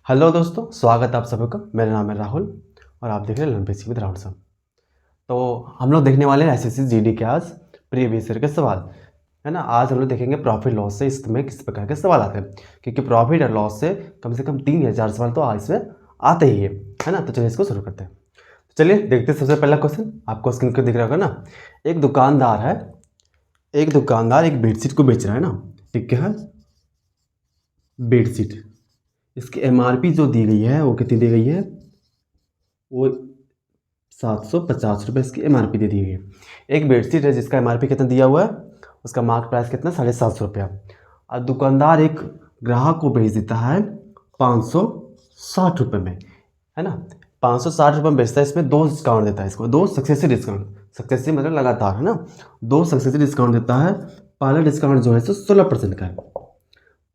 Hello दोस्तों, स्वागत है आप सभी का। मेरा नाम है राहुल और आप देख रहे हैं learn basic with Rahul sir. तो हम लोग देखने वाले हैं एसएससी जीडी के आज प्रीवियस ईयर के सवाल, है ना। आज हम लोग देखेंगे प्रॉफिट लॉस से इसमें किस प्रकार के सवाल आते हैं, क्योंकि प्रॉफिट और लॉस से कम 3 या 4 सवाल तो आज इसमें आते ही है ना। तो चलिए इसको शुरू करते हैं। तो चलिए देखते हैं सबसे पहला क्वेश्चन। आपको स्क्रीन पर दिख रहा होगा ना। एक दुकानदार एक बेडशीट को बेच रहा है ना। ठीक है, बेडशीट। इसकी एमआरपी जो दी गई है वो कितनी दी गई है, वो 750 रुपये इसकी एमआरपी दे दी गई है। एक बेडशीट है जिसका एमआरपी कितना दिया हुआ है, उसका मार्केट प्राइस कितना 750 रुपया। और दुकानदार एक ग्राहक को बेच देता है 560 रुपये में, है ना। 560 रुपये में बेचता है। इसमें 2 डिस्काउंट देता है इसको, 2 सक्सेसिव डिस्काउंट। सक्सेसिव मतलब लगातार, है ना। 2 सक्सेसिव डिस्काउंट देता है। पहला डिस्काउंट जो है सो 16% का है।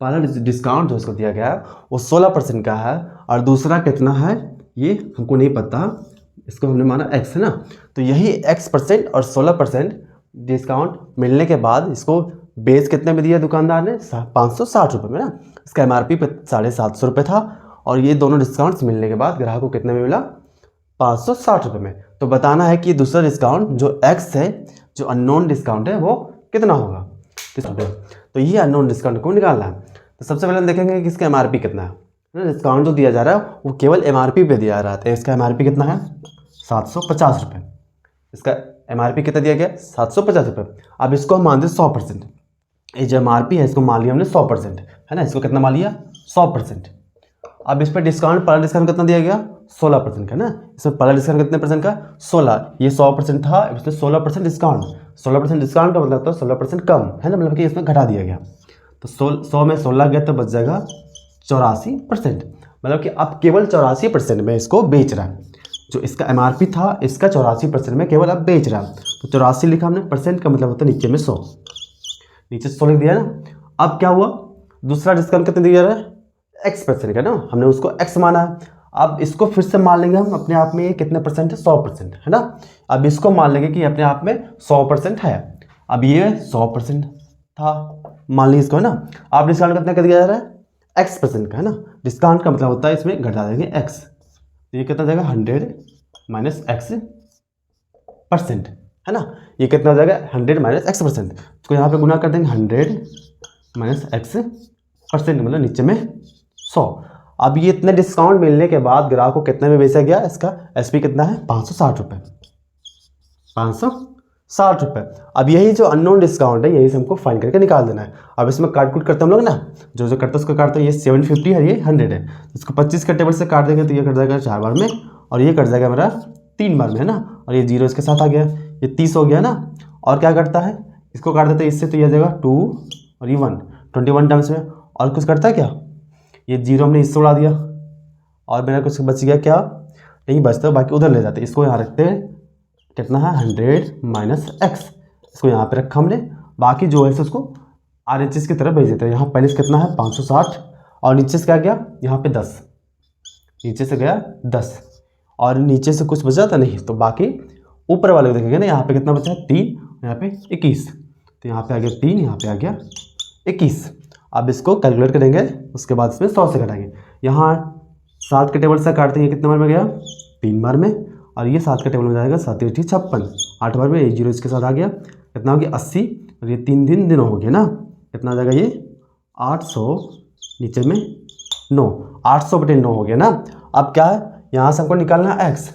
पहला डिस्काउंट जो इसको दिया गया है वो 16% का है। और दूसरा कितना है ये हमको नहीं पता, इसको हमने माना x, है ना। तो यही x% और 16% डिस्काउंट मिलने के बाद इसको बेच कितने में दिया दुकानदार ने, 560 रुपये में ना। इसका एमआरपी 750 रुपये था और ये दोनों डिस्काउंट्स मिलने के बाद ग्राहक को कितने में मिला, 560 रुपये में। तो बताना है कि दूसरा डिस्काउंट जो x है, जो अननोन डिस्काउंट है, वो कितना होगा। तो ये अननोन डिस्काउंट को निकालना है। तो सबसे पहले हम देखेंगे कि इसका एमआरपी कितना है। डिस्काउंट जो दिया जा रहा है वो केवल एमआरपी पे दिया जा रहा है। इसका एमआरपी कितना है, 750 रुपये। इसका एमआरपी कितना दिया गया, 750 रुपये। अब इसको हम मानते हैं 100%। ये जो एमआरपी है इसको मान लिया हमने 100%, है ना। इसको कितना मान लिया, 100%। अब इस पर डिस्काउंट, पहला डिस्काउंट कितना दिया गया, 16% का ना। इसमें पहला डिस्काउंट कितने परसेंट का, 16। ये 100% था, इसमें 16% डिस्काउंट। 16% डिस्काउंट का मतलब तो 16% कम, है ना, मतलब कि इसमें घटा दिया गया। तो 100 में 16 गया तो बच जाएगा 84%। मतलब कि अब केवल 84% में इसको बेच रहा है। जो इसका एमआरपी था इसका 84% में केवल अब बेच रहा है। तो 84 लिखा हमने, परसेंट का मतलब होता है नीचे में 100, नीचे 100 लिख दिया ना। अब क्या हुआ, दूसरा डिस्काउंट कितने दिया रहा है, x% का ना, हमने उसको x माना है। अब इसको फिर से मान लेंगे हम अपने आप में, ये कितने परसेंट है, 100%, है ना। अब इसको मान लेंगे कि अपने आप में 100% है। अब ये 100% था, मान लीजिए इसको, है ना। अब डिस्काउंट कितना कर दिया जा रहा है, x% का, है ना। डिस्काउंट का मतलब होता है इसमें घटा देंगे x। तो ये कितना हो जाएगा, 100 - x%, है ना। ये कितना हो जाएगा, 100 - x%। इसको यहाँ पे गुना कर देंगे, 100 - x%, मतलब नीचे में 100। अब ये इतने डिस्काउंट मिलने के बाद ग्राहक को कितने में बेचा गया, इसका एसपी कितना है, 560 रुपये, 560 रुपये। अब यही जो अननोन डिस्काउंट है यही से हमको फाइन करके निकाल देना है। अब इसमें काट कूट करते हम लोग ना, जो जो करते हैं उसको काटते हैं। ये 750 है, ये 100 है। इसको 25 के टेबल से काट देंगे तो ये कट जाएगा 4 बार में, और ये कट जाएगा मेरा 3 बार में, है ना। और ये 0 इसके साथ आ गया, ये 30 हो गया ना। और क्या करता है, इसको काट देते हैं इससे, तो ये आ जाएगा 2 और ये 1, 21 टर्म्स में। और कुछ करता है क्या, ये 0 हमने इससे उड़ा दिया और मेरा कुछ बच गया, क्या नहीं बचता, बाकी उधर ले जाते। इसको यहाँ रखते हैं, कितना है, 100 - x। इसको यहाँ पे रखा हमने, बाकी जो है उसको RHS की तरफ भेज देते हैं। यहाँ पहले से कितना है, 560, और नीचे से क्या गया, यहाँ पे 10, नीचे से गया 10, और नीचे से कुछ बचा था नहीं, तो बाकी ऊपर वाले को देखेंगे ना। यहाँ पे कितना बचा है, 3, यहाँ पे 21, तो यहाँ पे आ गया 3, यहाँ पे आ गया 21। अब इसको कैलकुलेट करेंगे, उसके बाद इसमें 100 से घटाएंगे। यहाँ 7 के टेबल से काटते हैं, कितने बार में गया, 3 बार में। और ये 7 के टेबल में जाएगा 7 × 8 = 56, 8 बार में। ये 0 इसके साथ आ गया, कितना हो गया, 80। और ये 3 दिनों हो गया ना, कितना आ जाएगा ये 800, नीचे में 9, 800/9 हो गया ना। अब क्या है, यहाँ से हमको निकालना है x।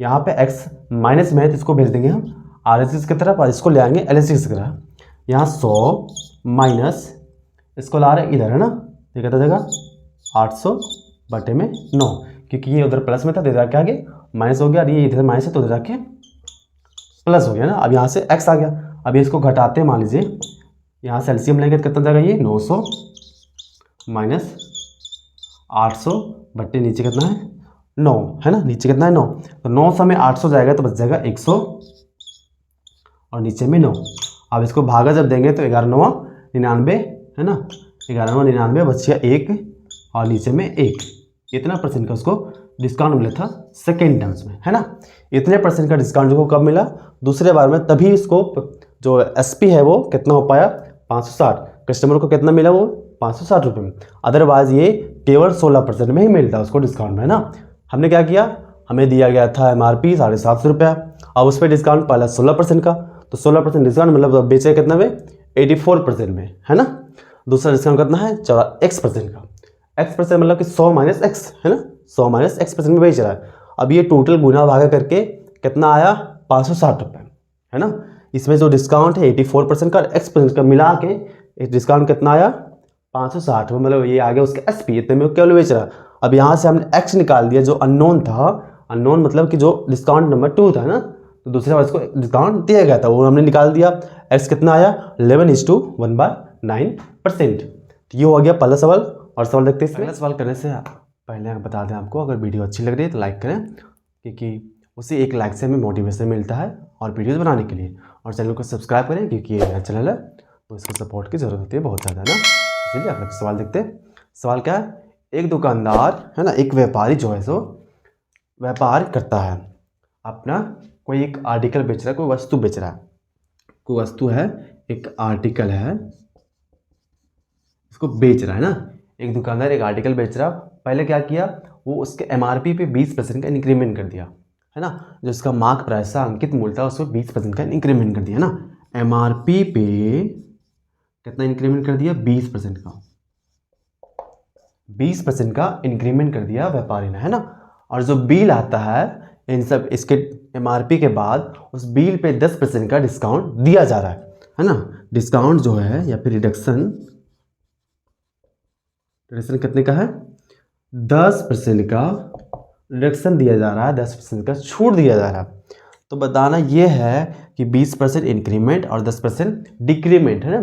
यहाँ पे x माइनस में है तो इसको भेज देंगे हम RHS की तरफ, और इसको ले आएंगे LHS की तरफ। यहाँ 100 माइनस इसको ला रहे इधर, है ना। ये कहता जाएगा 800/9, क्योंकि ये उधर प्लस में था तो इधर आके आगे माइनस हो गया, और ये इधर माइनस है तो इधर आके प्लस हो गया ना। अब यहाँ से x आ गया। अब इसको घटाते हैं, मान लीजिए यहाँ से एलसीएम लेंगे तो कितना जाएगा, ये 900 माइनस 800 बट्टे नीचे कितना है, 9, है ना। नीचे कितना है, 9, तो 900 में 800 जाएगा तो बच जाएगा 100, और नीचे में 9। अब इसको भागा जब देंगे तो 11 9 99, है ना। 11 9 99 बच गया 1, और नीचे में 1। इतना परसेंट का उसको डिस्काउंट मिला था सेकेंड टर्म्स में, है ना। इतने परसेंट का डिस्काउंट जो कब मिला, दूसरे बार में। तभी इसको जो एसपी है वो कितना हो पाया, 560। कस्टमर को कितना मिला, वो 560 रुपये में। अदरवाइज ये केवल 16% में ही मिलता है उसको डिस्काउंट में, है ना। हमने क्या किया, हमें दिया गया था MRP 750 रुपया, अब उस पर डिस्काउंट पहला 16% का, तो 16% डिस्काउंट मतलब बेचे कितना में, 84% में, है ना। दूसरा डिस्काउंट कितना है, X% का, X% मतलब कि 100 माइनस एक्स, है ना, 100 माइनस X% में बेच रहा है। अब ये टोटल गुना भागा करके कितना आया, 560 रुपये, है ना। इसमें जो डिस्काउंट है 84% का, X% का मिला के डिस्काउंट कितना आया, 560 रुपये, मतलब ये आ गया उसके SP, इतने में केवल बेच रहा है। अब यहाँ से हमने X निकाल दिया जो अननोन था, अननोन मतलब कि जो डिस्काउंट नंबर 2 था ना, तो दूसरे बार इसको डिस्काउंट दिया गया था, वो हमने निकाल दिया। X कितना आया, 11:1/9%। तो ये हो गया पहला सवाल। और सवाल देखते हैं। पहला सवाल करने से पहले हम बता दें आपको, अगर वीडियो अच्छी लग रही है तो लाइक करें, क्योंकि उसी एक लाइक से हमें मोटिवेशन मिलता है और वीडियोज़ बनाने के लिए। और चैनल को सब्सक्राइब करें, क्योंकि ये नया चैनल है तो इसको सपोर्ट की ज़रूरत होती है बहुत ज़्यादा, ना। चलिए आप लोग सवाल देखते हैं। सवाल क्या है, एक दुकानदार है ना, एक व्यापारी जो है सो व्यापार करता है, अपना कोई एक आर्टिकल बेच रहा है, कोई वस्तु बेच रहा है, कोई वस्तु है, एक आर्टिकल है, इसको बेच रहा है ना। एक दुकानदार एक आर्टिकल बेच रहा, पहले क्या किया, वो उसके MRP पे 20% का इंक्रीमेंट कर दिया, है ना। जो उसका मार्क प्राइस था, अंकित मूल्य था, उसको 20% का इंक्रीमेंट कर दिया ना। MRP पे कितना इंक्रीमेंट कर दिया, 20% का, 20% का इंक्रीमेंट कर दिया व्यापारी ने, है ना। और जो बिल आता है इन सब इसके MRP के बाद, उस बिल पे 10% का डिस्काउंट दिया जा रहा है ना। डिस्काउंट जो है या फिर रिडक्शन कितने का है, 10% का रिडक्शन दिया जा रहा है, 10% का छूट दिया जा रहा है। तो बताना ये है कि 20% इंक्रीमेंट और 10% डिक्रीमेंट, है ना।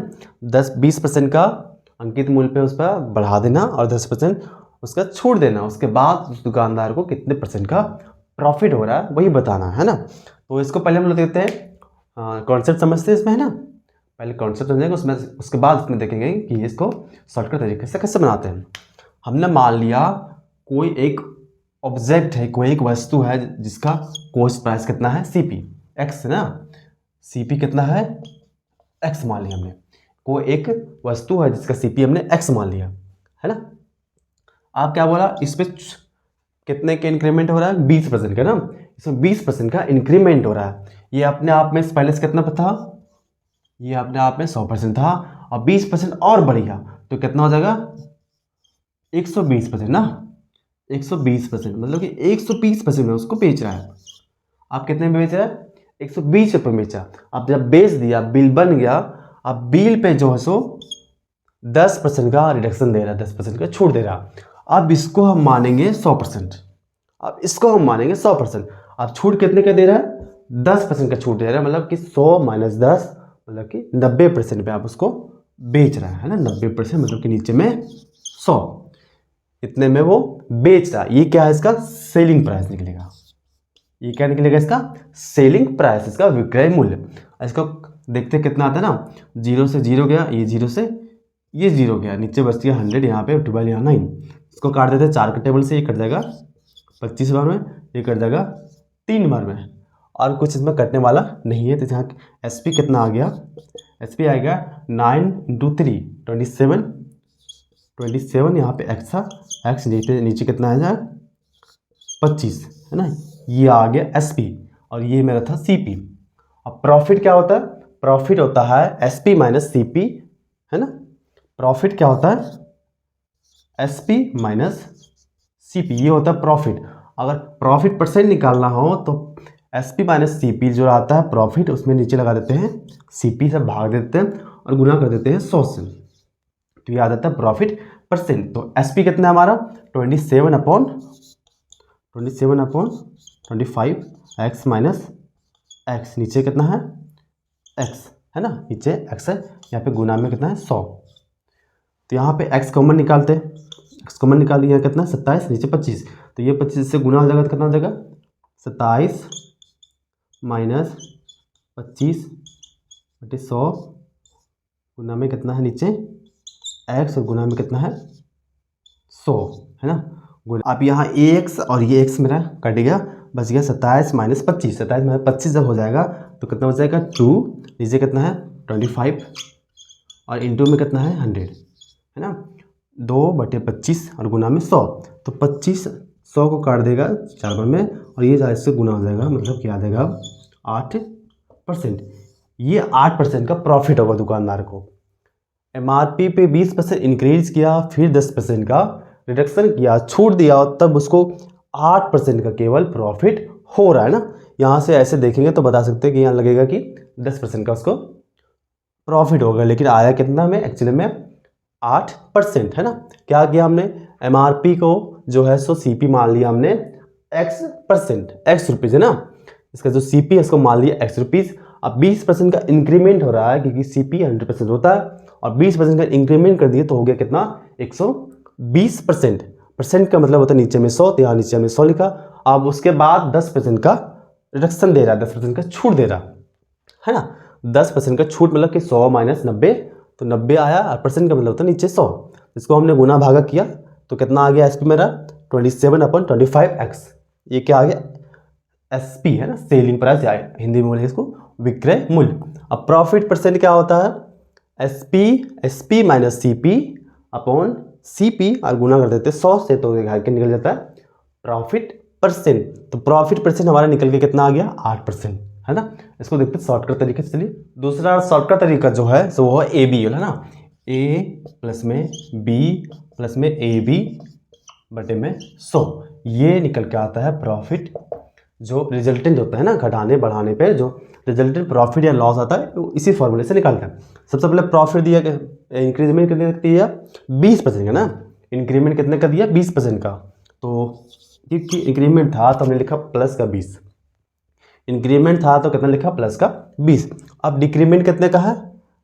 20% का अंकित मूल्य पे उस पर बढ़ा देना और 10% उसका छूट देना, उसके बाद उस दुकानदार को कितने % का प्रॉफिट हो रहा है वही बताना है ना। तो इसको पहले हम लोग देखते हैं, कॉन्सेप्ट समझते हैं इसमें, है ना। पहले कॉन्सेप्ट समझेंगे, उसमें उसके बाद इसमें देखेंगे कि इसको शॉर्टकट तरीके से कैसे बनाते हैं। हमने मान लिया कोई एक ऑब्जेक्ट है, कोई एक वस्तु है जिसका कॉस्ट प्राइस कितना है, CP X, ना। CP कितना है, X मान लिया हमने। कोई एक वस्तु है जिसका CP हमने X मान लिया, है ना। आप क्या बोला, इस पे कितने का इंक्रीमेंट हो रहा है, 20% का ना। इसमें 20% का इंक्रीमेंट हो रहा है। ये अपने आप में पहले से कितना था, ये अपने आप में 100% था, और 20% और बढ़ गया तो कितना हो जाएगा, 120% ना। 120% मतलब कि 120% में उसको बेच रहा है। आप कितने में बेच रहा है, 120 रुपये में बेचा। अब जब बेच दिया, बिल बन गया, अब बिल पे जो है सो 10% का रिडक्शन दे रहा है, 10% का छूट दे रहा। अब इसको हम मानेंगे 100%, अब इसको हम मानेंगे 100%। अब छूट कितने का दे रहा है, 10% का छूट दे रहा है, मतलब कि 100 माइनस 10 मतलब कि 90% पे आप उसको बेच रहा है ना। 90% मतलब कि नीचे में 100, इतने में वो बेच रहा है। ये क्या है, इसका सेलिंग प्राइस निकलेगा। ये क्या निकलेगा, इसका सेलिंग प्राइस, इसका विक्रय मूल्य। इसको देखते कितना आता है ना, 0 से 0 गया, ये 0 से ये 0 गया, नीचे बच गया 100, यहाँ पे 12 यहाँ 9। इसको काट देते हैं 4 के टेबल से, ये कट जाएगा 25 बार में, ये कट जाएगा 3 बार में, और कुछ इसमें कटने वाला नहीं है। तो यहाँ SP कितना आ गया, SP आएगा 9 × 3 27, 27 यहाँ पे X था, X नीचे कितना है, 25, है ना। ये आ गया SP और ये मेरा था CP। अब प्रॉफिट क्या होता है, प्रॉफिट होता है SP माइनस CP, है ना। प्रॉफिट क्या होता है, SP माइनस CP, ये होता है प्रॉफिट। अगर प्रॉफिट परसेंट निकालना हो तो SP माइनस CP जो आता है प्रॉफिट, उसमें नीचे लगा देते हैं CP से भाग देते हैं और गुना कर देते हैं 100 से, तो ये आ जाता है प्रॉफिट परसेंट। तो SP कितना है हमारा, 27/25 X माइनस X, नीचे कितना है X, है ना, नीचे X है, यहाँ पे गुना में कितना है 100। तो यहाँ पे X कॉमन निकालते हैं, X कॉमन निकाल दिया, कितना 27, नीचे 25, तो ये 25 से गुना हो जाएगा तो कितना हो जाएगा, 27 माइनस 25/100, गुना में कितना है नीचे X और गुना में कितना है 100, है ना। अब यहाँ AX और ये X मेरा कट गया, बच गया 27 माइनस 25, 27 माइनस 25 जब हो जाएगा तो कितना हो जाएगा 2, नीचे कितना है 25 और इंटू में कितना है 100, है ना। 2/25 और गुना में 100, तो 25 100 को काट देगा 4 बार में और ये इससे गुना हो जाएगा, मतलब क्या आ जाएगा 8%। ये 8% का प्रॉफिट होगा दुकानदार को। MRP पे 20% इंक्रीज किया, फिर 10% का रिडक्शन किया, छूट दिया, तब उसको 8% का केवल प्रॉफिट हो रहा है ना। यहाँ से ऐसे देखेंगे तो बता सकते हैं कि यहाँ लगेगा कि 10% का उसको प्रॉफिट होगा, लेकिन आया कितना में एक्चुअली में 8%, है ना। क्या किया हमने, MRP को जो है सो CP मान लिया हमने X रुपीज़, है ना। इसका जो CP है इसको मान लिया X रुपीज़। अब 20% का इंक्रीमेंट हो रहा है क्योंकि CP 100% होता है, और 20% का इंक्रीमेंट कर दिए तो हो गया कितना 120%। परसेंट का मतलब होता है नीचे में 100, तो यहाँ नीचे हमने 100 लिखा। अब उसके बाद 10% का रिडक्शन दे रहा है, 10% का छूट दे रहा है ना। 10% का छूट मतलब कि 100 माइनस 90, तो 90 आया, और परसेंट का मतलब होता है नीचे 100। इसको हमने गुना भागा किया तो कितना आ गया SP मेरा 27/25X। ये क्या आ गया SP, है ना, सेलिंग प्राइस, या हिंदी में बोले इसको विक्रय मूल्य। अब प्रॉफिट परसेंट क्या होता है, SP minus CP upon CP और गुना कर देते 100 से, तो निकल जाता है प्रॉफिट परसेंट। तो प्रॉफिट परसेंट हमारा निकल के कितना आ गया 8%, है ना। इसको देखते हैं शॉर्टकट तरीके से। चलिए दूसरा शॉर्टकट तरीका जो है सो वो है AB, है ना। A प्लस में B प्लस में AB बटे में 100, ये निकल के आता है प्रॉफिट। जो रिजल्टेंट होता है ना, घटाने बढ़ाने पे जो रिजल्टेंट प्रॉफिट या लॉस आता है तो इसी फॉर्मूले से निकालता है। सबसे पहले प्रॉफिट दिया, इंक्रीमेंट कितने दिया 20% का ना, इंक्रीमेंट कितने का दिया 20% का। तो क्योंकि इंक्रीमेंट था तो हमने लिखा प्लस का 20, इंक्रीमेंट था तो कितना लिखा प्लस का 20। अब डिक्रीमेंट कितने का है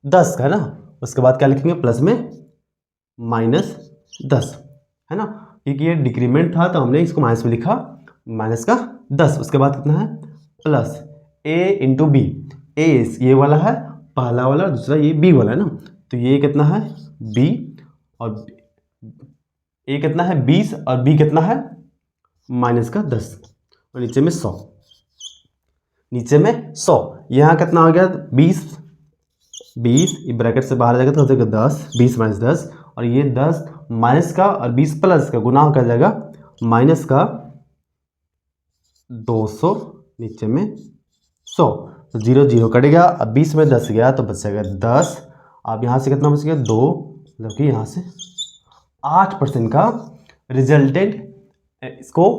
10 का, है ना। उसके बाद क्या लिखेंगे प्लस में -10, है ना, क्योंकि ये डिक्रीमेंट था तो हमने इसको माइनस में लिखा, माइनस का 10। उसके बाद कितना है plus A into B, A ये वाला है पहला वाला, दूसरा ये B वाला है ना। तो ये कितना है B, और A कितना है 20 और B कितना है माइनस का 10, और नीचे में 100, नीचे में 100। यहाँ कितना आ गया 20, ये ब्रैकेट से बाहर आ जाएगा तो हो जाएगा 10, 20 माइनस 10, और ये 10 माइनस का और 20 प्लस का गुना कर जाएगा माइनस का 200, नीचे में 100, तो 0 0 कटेगा। अब 20 में 10 गया तो बचेगा 10। अब यहाँ से कितना बच गया 2, मतलब कि यहाँ से 8% का रिजल्टेंट इसको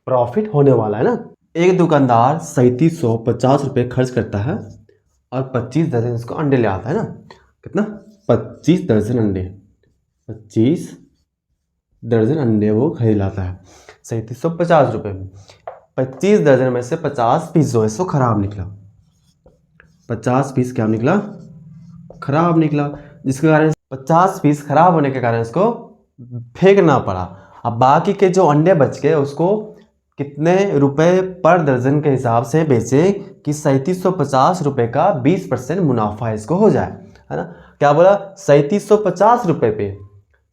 प्रॉफिट होने वाला है ना। एक दुकानदार 3750 रुपये खर्च करता है और 25 दर्जन इसको अंडे ले आता है ना। कितना 25 दर्जन अंडे, 25 दर्जन अंडे वो खरीद लाता है 3750 रुपये में। 25 दर्जन में से 50 पीस जो है सो खराब निकला, 50 पीस क्या निकला खराब निकला, जिसके कारण 50 पीस खराब होने के कारण इसको फेंकना पड़ा। अब बाकी के जो अंडे बच गए उसको कितने रुपए पर दर्जन के हिसाब से बेचे कि 3750 रुपये का 20% मुनाफा इसको हो जाए, है ना। क्या बोला 3750 रुपये पे,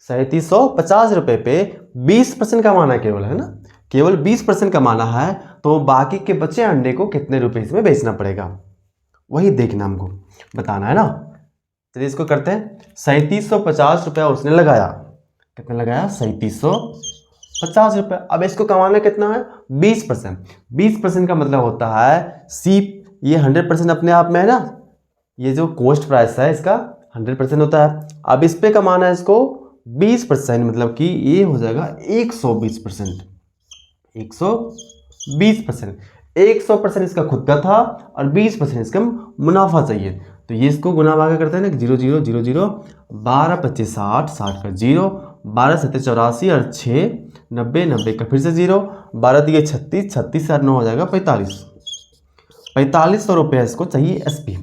3750 रुपये पे 20% कमाना केवल, है ना, केवल 20% कमाना है। तो बाकी के बचे अंडे को कितने रुपए इसमें बेचना पड़ेगा वही देखना हमको बताना है ना। चलिए इसको करते हैं। 3750 रुपया उसने लगाया, कितना लगाया 3750 रुपये। अब इसको कमाना कितना है 20%। 20% का मतलब होता है ये 100% अपने आप में है ना, ये जो कॉस्ट प्राइस है इसका 100% होता है। अब इस पे कमाना है इसको 20%, मतलब कि ये हो जाएगा 120%, 120%। 100% इसका खुद का था और 20% इसका मुनाफा चाहिए। तो ये इसको गुना भागा करते हैं ना, 0 0 0 0, 12 25 60, 60 का 0, 12 7 84 और 6 90, 90 का फिर से 0, 12 दिए 36, 36 और 9 हो जाएगा 45, 4500 रुपये इसको चाहिए SP।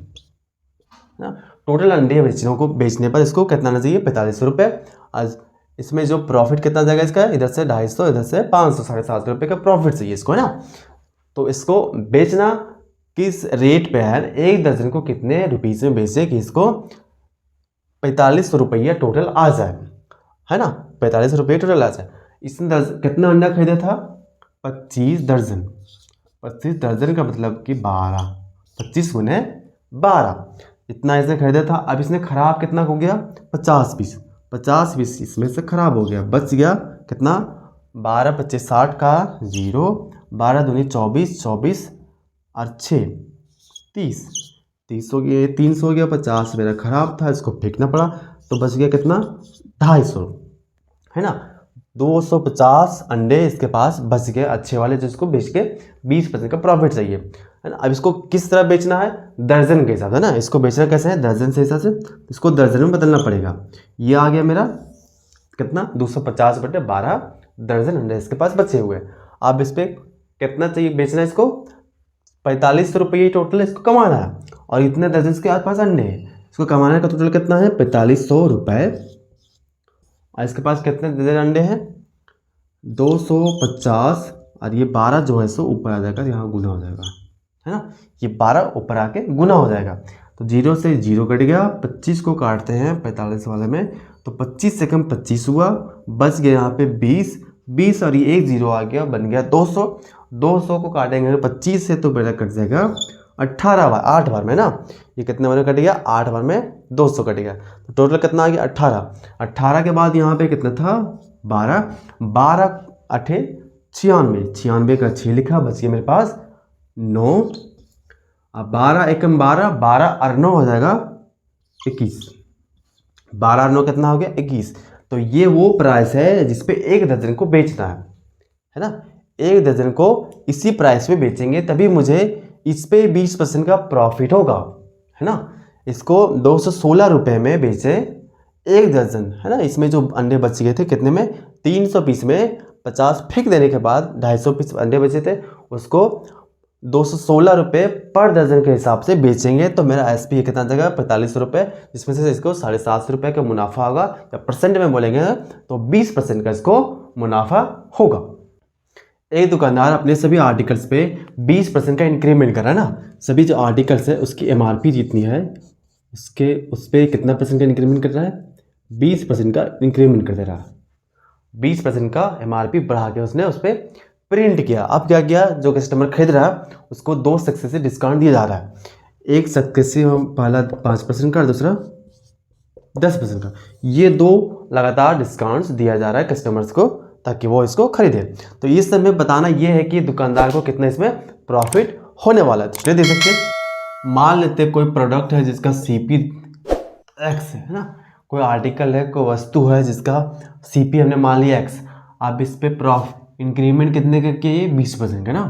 टोटल अंडे बेचने पर इसको कितना आना चाहिए 4500 रुपये। आज इसमें जो प्रॉफिट कितना जाएगा इसका, इधर से 250, इधर से 500, 750 रुपये का प्रॉफिट चाहिए इसको, है ना। तो इसको बेचना किस रेट पे है, एक दर्जन को कितने रुपीज़ में बेचे कि इसको 4500 रुपये टोटल आ जाए, है ना, 4500 रुपये टोटल आ जाए। इसने कितना अंडा खरीदा था 25 दर्जन, 25 दर्जन का मतलब कि 12, 25 गुने 12, इतना इसने खरीदा था। अब इसने खराब कितना हो गया 50 पीस, 50 20 इसमें से खराब हो गया, बच गया कितना 12 25 60 का 0, 12 दूनी 24, 24 और 6 30, 30 हो गया, 300 हो गया, 50 मेरा खराब था, इसको फेंकना पड़ा, तो बच गया कितना 250, है ना। 250 अंडे इसके पास बच गए अच्छे वाले, जिसको बेच के 20% का प्रॉफिट चाहिए, है ना। अब इसको किस तरह बेचना है, दर्जन के हिसाब से ना, इसको बेचना कैसे है, दर्जन से हिसाब से, इसको दर्जन में बदलना पड़ेगा। ये आ गया मेरा कितना 250/12 दर्जन अंडे इसके पास बचे हुए। अब इस पर कितना चाहिए बेचना है इसको, 4500 रुपये टोटल इसको कमाना है, और इतने दर्जन इसके पास अंडे हैं, इसको कमाने का टोटल कितना है 4500 रुपये। और इसके पास कितने दर्जन अंडे हैं 250, और ये 12 जो है सो ऊपर आ जाएगा, यहाँ गुना हो जाएगा, है ना। ये 12 ऊपर आके गुना हो जाएगा, तो 0 से 0 कट गया, 25 को काटते हैं 45 वाले में, तो 25 से कम 25 हुआ, बच गया यहाँ पे 20, 20 और ये एक 0 आ गया, बन गया 200, 200 को काटेंगे 25 से तो बेटा कट जाएगा 18 बार, 8 बार में ना, ये कितने बार में कट गया 8 बार में 200 कट गया, तो टोटल कितना आ गया 18, 18 के बाद यहाँ पे कितना था 12, 12 8 96, 96 का 6 लिखा, बच गया मेरे पास 9, अब 12 एकम 12, 12 और 9 हो जाएगा 21, 12 और 9 कितना हो गया 21। तो ये वो प्राइस है जिसपे एक दर्जन को बेचना है ना। एक दर्जन को इसी प्राइस पे बेचेंगे तभी मुझे इस पे 20% का प्रॉफिट होगा, है ना। इसको 216 रुपये में बेचे एक दर्जन, है ना। इसमें जो अंडे बच गए थे कितने में 300 पीस में 50 फेंक देने के बाद 250 पीस अंडे बचे थे, उसको 216 रुपये पर दर्जन के हिसाब से बेचेंगे, तो मेरा एसपी कितना आ जाएगा 45 रुपये, जिसमें से इसको 750 रुपये का मुनाफा होगा, या परसेंट में बोलेंगे तो 20% का इसको मुनाफा होगा। एक दुकानदार अपने सभी आर्टिकल्स पे 20% का इंक्रीमेंट कर रहा है ना, सभी जो आर्टिकल्स है उसकी एमआरपी जितनी है उसके उस पर कितना परसेंट का इंक्रीमेंट कर रहा है 20% का इंक्रीमेंट कर दे रहा है, 20% का एमआरपी बढ़ा के उसने उस पर प्रिंट किया। अब क्या किया, जो कस्टमर खरीद रहा है उसको 2 सक्सेस से डिस्काउंट दिया जा रहा है, एक सक्सेस से हम पहला 5% का, दूसरा 10% का, ये 2 लगातार डिस्काउंट्स दिया जा रहा है कस्टमर्स को ताकि वो इसको खरीदे। तो इस समय बताना ये है कि दुकानदार को कितना इसमें प्रॉफिट होने वाला है। तो चलिए देख सकते हैं, मान लेते कोई प्रोडक्ट है जिसका CP X है ना, कोई आर्टिकल है, कोई वस्तु है जिसका CP हमने मान लिया X, अब इस पे प्रॉफिट इंक्रीमेंट कितने का किया 20% का ना,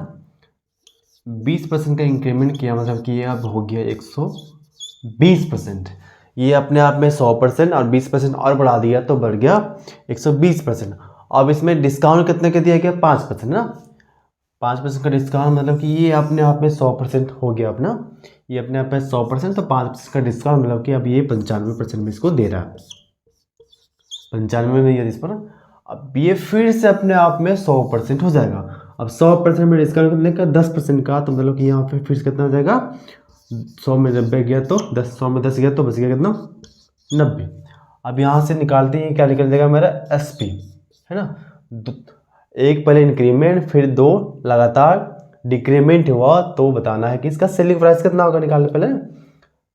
20% का इंक्रीमेंट किया, मतलब कि ये अब हो गया 120%, ये अपने आप में 100% और 20% और बढ़ा दिया तो बढ़ गया 120%। अब इसमें डिस्काउंट कितने का दिया गया 5% ना, 5% का डिस्काउंट, मतलब कि ये अपने आप में 100% हो गया अपना, ये अपने आप में 100%, तो 5% का डिस्काउंट मतलब कि अब ये 95% में इसको दे रहा है, 95 में दिया इस पर। अब ये फिर से अपने आप में 100% हो जाएगा। अब 100% में डिस्काउंट कितने का 10% का, तो मतलब कि यहाँ पे फिर से कितना हो जाएगा 100 में 90 गया तो 10, 100 में 10 गया तो बच गया कितना 90। अब यहाँ से निकालते हैं क्या निकल जाएगा मेरा SP, है ना। एक पहले इंक्रीमेंट फिर 2 लगातार डिक्रीमेंट हुआ, तो बताना है कि इसका सेलिंग प्राइस कितना होगा, निकालने पहले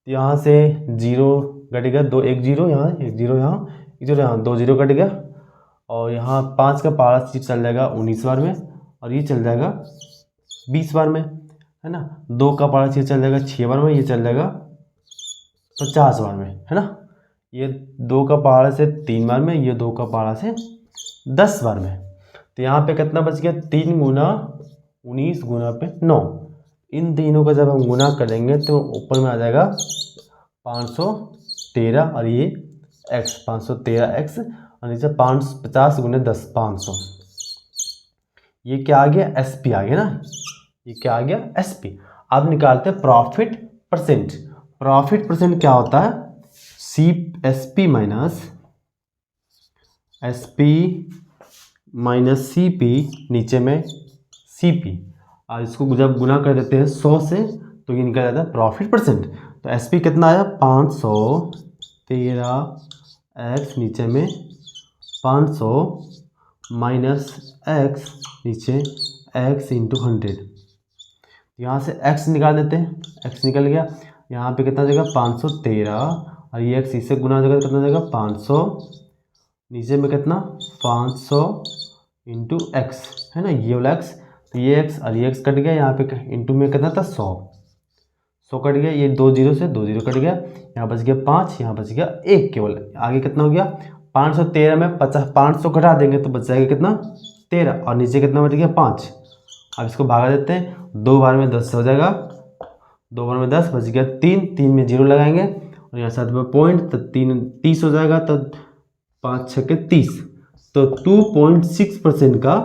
यहाँ से 0 कट गया, 2 1 0 यहाँ, 1 0 यहाँ, 1 0 यहाँ, 2 0 कट गया, और यहाँ 5 का पारा चल जाएगा 19 बार में, और ये चल जाएगा 20 बार में, है ना। 2 का पारा चल जाएगा 6 बार में, ये चल जाएगा 50 बार में, है ना। ये 2 का पहाड़ा से 3 बार में, ये 2 का पहाड़ा से 10 बार में, तो यहाँ पे कितना बच गया 3 गुना 19 गुना पे 9, इन तीनों का जब हम गुना करेंगे तो ऊपर में आ जाएगा 513, और ये x 513x, और नीचे 550 गुने 10 500, ये क्या आ गया SP आ गया ना, ये क्या आ गया SP। अब निकालते हैं प्रॉफिट परसेंट। प्रॉफिट परसेंट क्या होता है SP माइनस CP, नीचे में CP, और इसको जब गुना कर देते हैं 100 से तो ये निकल जाता है प्रॉफिट परसेंट। तो SP कितना आया 513x, नीचे में 500 माइनस x, नीचे x इंटू 100, यहाँ से x निकाल देते हैं, x निकल गया, यहाँ पे कितना जाएगा 513, और ये x इससे गुना हो जाएगा कितना जाएगा 500 नीचे में कितना 500 इंटू एक्स है ना, ये वाला एक्स, तो ये एक्स और ये एक्स कट गया, यहाँ पे इंटू में कितना था 100 कट गया, ये 2 जीरो से 2 जीरो कट गया, यहाँ बच गया 5, यहाँ बच गया 1 केवल, आगे कितना हो गया 513 में 500 घटा देंगे तो बच जाएगा कितना 13, और नीचे कितना बच गया 5। अब इसको भागा देते हैं, 2 बार में 10 हो जाएगा, 2 बार में 10 बच गया 3, 3 में 0 लगाएंगे और यहाँ साथ में पॉइंट, तो 3 30 हो जाएगा, तो 5 छक्के 30, तो 2.6% का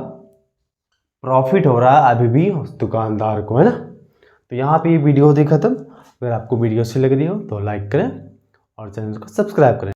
प्रॉफिट हो रहा है अभी भी उस दुकानदार को, है ना। तो यहाँ पे ये वीडियो होती खत्म। अगर आपको वीडियो अच्छी लग रही हो तो लाइक करें और चैनल को सब्सक्राइब करें।